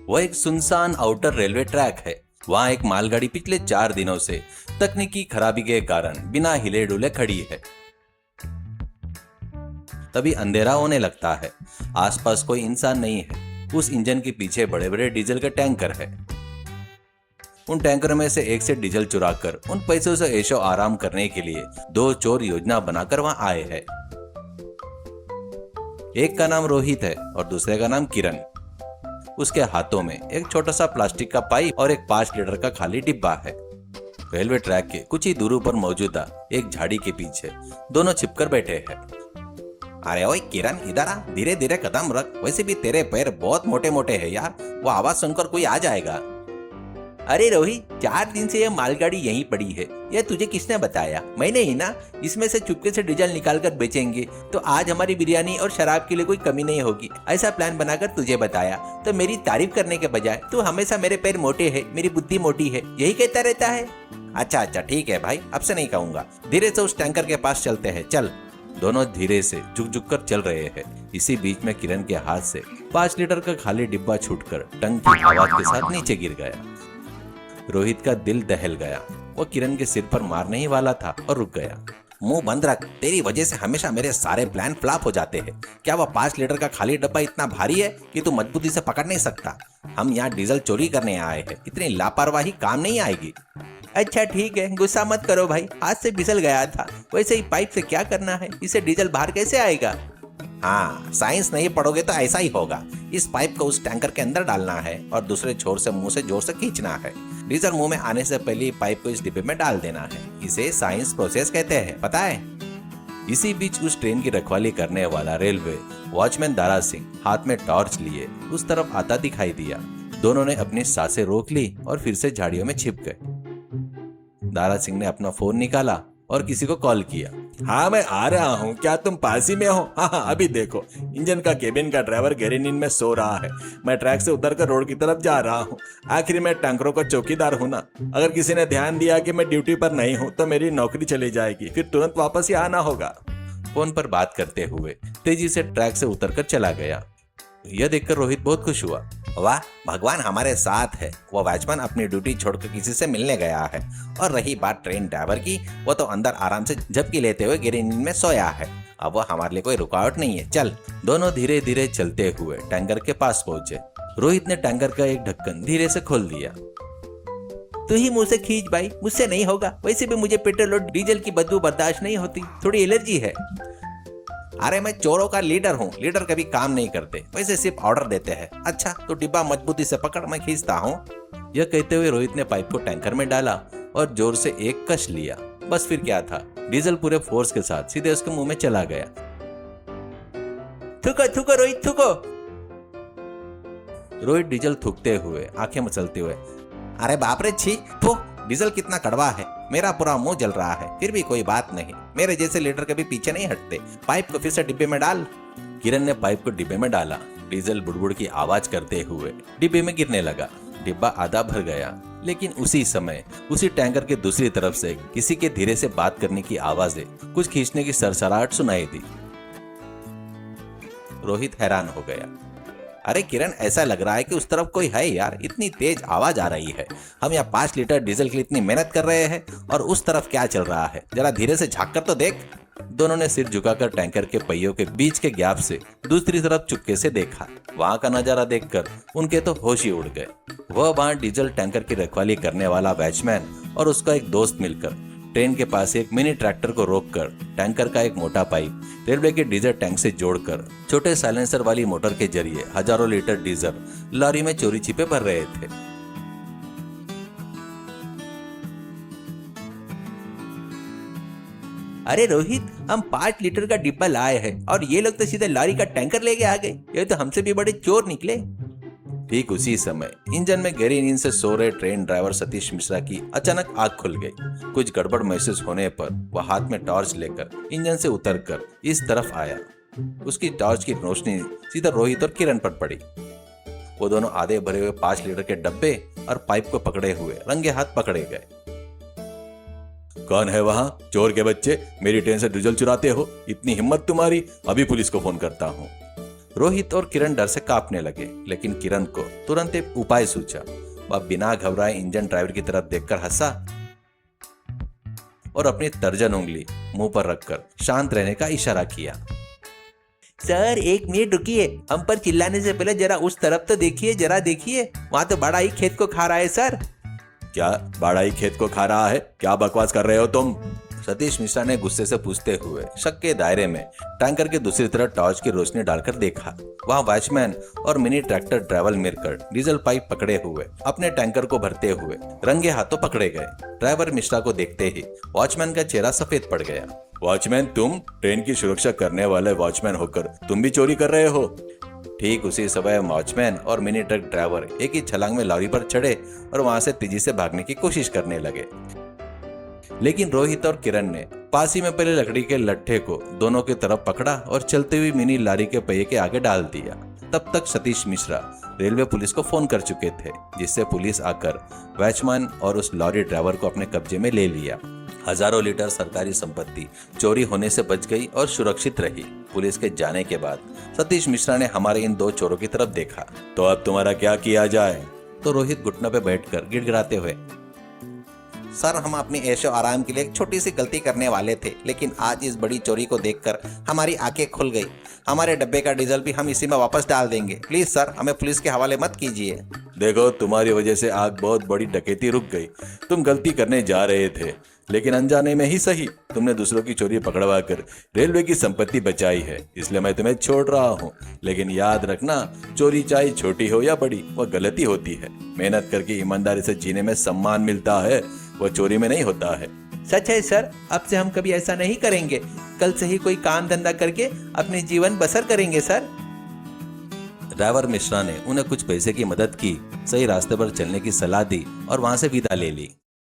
वो एक सुनसान आउटर रेलवे ट्रैक है। वहाँ एक मालगाड़ी पिछले 4 दिनों से तकनीकी खराबी के कारण बिना हिले डुले खड़ी है। तभी अंधेरा होने लगता है। आसपास कोई इंसान नहीं है। उस इंजन के पीछे बड़े बड़े डीजल के टैंकर है। उन टैंकरों में से एक से डीजल चुराकर उन पैसों से ऐशो आराम करने के लिए दो चोर योजना बनाकर वहां आए हैं। एक का नाम रोहित है और दूसरे का नाम किरण। उसके हाथों में एक छोटा सा प्लास्टिक का पाइप और एक 5 लीटर का खाली डिब्बा है। रेलवे ट्रैक के कुछ ही दूर पर मौजूदा एक झाड़ी के पीछे दोनों छिपकर बैठे हैं। अरे ओए किरण, इधर आ, धीरे धीरे कदम रख। वैसे भी तेरे पैर बहुत मोटे मोटे हैं यार, वो आवाज सुनकर कोई आ जाएगा। अरे रोहित, 4 दिन से यह मालगाड़ी यहीं पड़ी है। यह तुझे किसने बताया? मैंने ही ना। इसमें से चुपके से डीजल निकाल कर बेचेंगे तो आज हमारी बिरयानी और शराब के लिए कोई कमी नहीं होगी, ऐसा प्लान बनाकर तुझे बताया। तो मेरी तारीफ करने के बजाय तू हमेशा मेरे पैर मोटे है, मेरी बुद्धि मोटी है, यही कहता रहता है। अच्छा अच्छा ठीक है भाई, अब से नहीं कहूंगा। धीरे से उस टैंकर के पास चलते हैं, चल। दोनों धीरे से झुक झुक कर चल रहे हैं। इसी बीच में किरण के हाथ से 5 लीटर का खाली डिब्बा छूटकर टंग की आवाज के साथ नीचे गिर गया। रोहित का दिल दहल गया। वो किरण के सिर पर मारने ही वाला था और रुक गया। मुंह बंद रख, तेरी वजह से हमेशा मेरे सारे प्लान फ्लॉप हो जाते हैं। क्या वह 5 लीटर का खाली डब्बा इतना भारी है कि तू मजबूती से पकड़ नहीं सकता? हम यहाँ डीजल चोरी करने आए हैं, इतनी लापरवाही काम नहीं आएगी। अच्छा ठीक है, गुस्सा मत करो भाई, हाथ से फिसल गया था। वैसे ही पाइप से क्या करना है, इसे डीजल बाहर कैसे आएगा? हाँ, साइंस नहीं पढ़ोगे तो ऐसा ही होगा। इस पाइप को उस टैंकर के अंदर डालना है और दूसरे छोर से मुंह से जोर से खींचना है। डीजल मुंह में आने से पहले पाइप को इस डिब्बे में डाल देना है। इसे साइंस प्रोसेस कहते हैं, पता है? इसी बीच उस ट्रेन की रखवाली करने वाला रेलवे वॉचमैन दारा सिंह हाथ में टॉर्च लिए उस तरफ आता दिखाई दिया। दोनों ने अपनी सांसें रोक ली और फिर से झाड़ियों में छिप गए। दारा सिंह ने अपना फोन निकाला और किसी को कॉल किया। हाँ मैं आ रहा हूँ, क्या तुम पास ही में हो? हाँ, अभी देखो, इंजन का केबिन का ड्राइवर गहरी नींद में सो रहा है। मैं ट्रैक से उतरकर रोड की तरफ जा रहा हूँ। आखिर मैं टैंकरों का चौकीदार हूँ ना। अगर किसी ने ध्यान दिया कि मैं ड्यूटी पर नहीं हूँ तो मेरी नौकरी चली जाएगी, फिर तुरंत वापस ही आना होगा। फोन पर बात करते हुए तेजी से ट्रैक से उतरकर चला गया। यह देखकर रोहित बहुत खुश हुआ। वाह, भगवान हमारे साथ है। वो वॉचमैन अपनी ड्यूटी छोड़कर किसी से मिलने गया है। और रही बात ट्रेन ड्राइवर की, वो तो अंदर आराम से झपकी लेते हुए गहरी नींद में सोया है। अब वो हमारे लिए कोई रुकावट नहीं है, चल। दोनों धीरे धीरे चलते हुए टैंकर के पास पहुंचे। रोहित ने टैंकर का एक ढक्कन धीरे से खोल दिया। तू ही मुंह से खींच भाई, मुझसे नहीं होगा। वैसे भी मुझे पेट्रोल और डीजल की बदबू बर्दाश्त नहीं होती, थोड़ी एलर्जी है। अरे मैं चोरों का लीडर हूँ, लीडर कभी काम नहीं करते, वैसे सिर्फ ऑर्डर देते हैं। अच्छा तो डिब्बा मजबूती से पकड़, मैं खींचता हूँ। यह कहते हुए रोहित ने पाइप को टैंकर में डाला और जोर से एक कश लिया। बस फिर क्या था, डीजल पूरे फोर्स के साथ सीधे उसके मुंह में चला गया। थूको थूको रोहित, थूको। रोहित डीजल थूकते हुए, आंखें मचलते हुए, अरे बाप रे, छी, थू, डीजल कितना कड़वा है। मेरा पूरा मुंह जल रहा है, फिर भी कोई बात नहीं। मेरे जैसे लीडर कभी पीछे नहीं हटते। पाइप को फिर से डिब्बे में डाल। किरण ने पाइप को डिब्बे में डाला। डीजल बुड़बुड़ की आवाज करते हुए डिब्बे में गिरने लगा। डिब्बा आधा भर गया, लेकिन उसी समय उसी टैंकर के दूसरी तरफ से किसी के धीरे से बात करने की आवाजें, कुछ खींचने की सरसराहट सुनाई दी। रोहित हैरान हो गया। अरे किरण, ऐसा लग रहा है कि उस तरफ कोई है यार, इतनी तेज आवाज आ रही है। हम यहाँ 5 लीटर डीजल के लिए इतनी मेहनत कर रहे हैं और उस तरफ क्या चल रहा है, जरा धीरे से झांक कर तो देख। दोनों ने सिर झुकाकर टैंकर के पहियों के बीच के गैप से दूसरी तरफ चुपके से देखा। वहां का नजारा देखकर उनके तो होश ही उड़ गए। वह वहां डीजल टैंकर की रखवाली करने वाला वॉचमैन और उसका एक दोस्त मिलकर ट्रेन के पास एक मिनी ट्रैक्टर को रोककर टैंकर का एक मोटा पाइप रेलवे के डीजल टैंक से जोड़कर छोटे साइलेंसर वाली मोटर के जरिए हजारों लीटर डीजल लॉरी में चोरी छिपे भर रहे थे। अरे रोहित, हम 5 लीटर का डिब्बा लाए हैं और ये लोग तो सीधे लॉरी का टैंकर लेके आ गए। ये तो हमसे भी बड़े चोर निकले। ठीक उसी समय इंजन में गहरी नींद से सो रहे ट्रेन ड्राइवर सतीश मिश्रा की अचानक आंख खुल गई। कुछ गड़बड़ महसूस होने पर वह हाथ में टॉर्च लेकर इंजन से उतरकर इस तरफ आया। उसकी टॉर्च की रोशनी सीधा रोहित और किरण पर पड़ी। वो दोनों आधे भरे हुए 5 लीटर के डब्बे और पाइप को पकड़े हुए रंगे हाथ पकड़े गए। कौन है वहां? चोर के बच्चे, मेरी ट्रेन से डीजल चुराते हो? इतनी हिम्मत तुम्हारी? अभी पुलिस को फोन करता हूँ। रोहित और किरण डर से कांपने लगे, लेकिन किरण को तुरंत एक उपाय सूझा। वह बिना घबराए इंजन ड्राइवर की तरफ देखकर हंसा और अपनी तर्जन उंगली मुंह पर रखकर शांत रहने का इशारा किया। सर 1 मिनट रुकिए, हम पर चिल्लाने से पहले जरा उस तरफ तो देखिए, जरा देखिए, वहां तो बड़ा ही खेत को खा रहा है सर। क्या बाड़ा ही खेत को खा रहा है? क्या बकवास कर रहे हो तुम? सतीश मिश्रा ने गुस्से से पूछते हुए शक के दायरे में टैंकर के दूसरी तरफ टॉर्च की रोशनी डालकर देखा। वहां वॉचमैन और मिनी ट्रैक्टर ड्राइवर मिलकर डीजल पाइप पकड़े हुए अपने टैंकर को भरते हुए रंगे हाथों पकड़े गए। ड्राइवर मिश्रा को देखते ही वॉचमैन का चेहरा सफेद पड़ गया। वॉचमैन, तुम ट्रेन की सुरक्षा करने वाले वॉचमैन होकर तुम भी चोरी कर रहे हो? ठीक उसी समय वॉचमैन और मिनी ट्रक ड्राइवर एक ही छलांग में लॉरी पर चढ़े और वहां से तेजी से भागने की कोशिश करने लगे। लेकिन रोहित और किरण ने पास ही में पहले लकड़ी के लट्ठे को दोनों की तरफ पकड़ा और चलती हुई मिनी लॉरी के पहिए के आगे डाल दिया। तब तक सतीश मिश्रा रेलवे पुलिस को फोन कर चुके थे, जिससे पुलिस आकर वॉचमैन और उस लॉरी ड्राइवर को अपने कब्जे में ले लिया। हजारों लीटर सरकारी संपत्ति चोरी होने से बच गई और सुरक्षित रही। पुलिस के जाने के बाद सतीश मिश्रा ने हमारे इन 2 चोरों की तरफ देखा। तो अब तुम्हारा क्या किया जाए? तो रोहित घुटनों पे बैठकर गिड़गिड़ाते हुए, सर हम अपनी ऐशो आराम के लिए एक छोटी सी गलती करने वाले थे, लेकिन आज इस बड़ी चोरी को देखकर हमारी आंखें खुल गई। हमारे डब्बे का डीजल भी हम इसी में वापस डाल देंगे। प्लीज सर हमें पुलिस के हवाले मत कीजिए। देखो, तुम्हारी वजह से आग बहुत बड़ी डकैती रुक गई। तुम गलती करने जा रहे थे, लेकिन अनजाने में ही सही तुमने दूसरों की चोरी पकड़वा कर रेलवे की संपत्ति बचाई है, इसलिए मैं तुम्हें छोड़ रहा हूँ। लेकिन याद रखना, चोरी चाहे छोटी हो या बड़ी, वह गलती होती है। मेहनत करके ईमानदारी से जीने में सम्मान मिलता है, वह चोरी में नहीं होता है। सच है सर, अब से हम कभी ऐसा नहीं करेंगे। कल से ही कोई काम धंधा करके अपने जीवन बसर करेंगे सर। ड्राइवर मिश्रा ने उन्हें कुछ पैसे की मदद की, सही रास्ते पर चलने की सलाह दी और वहां से विदा ले ली।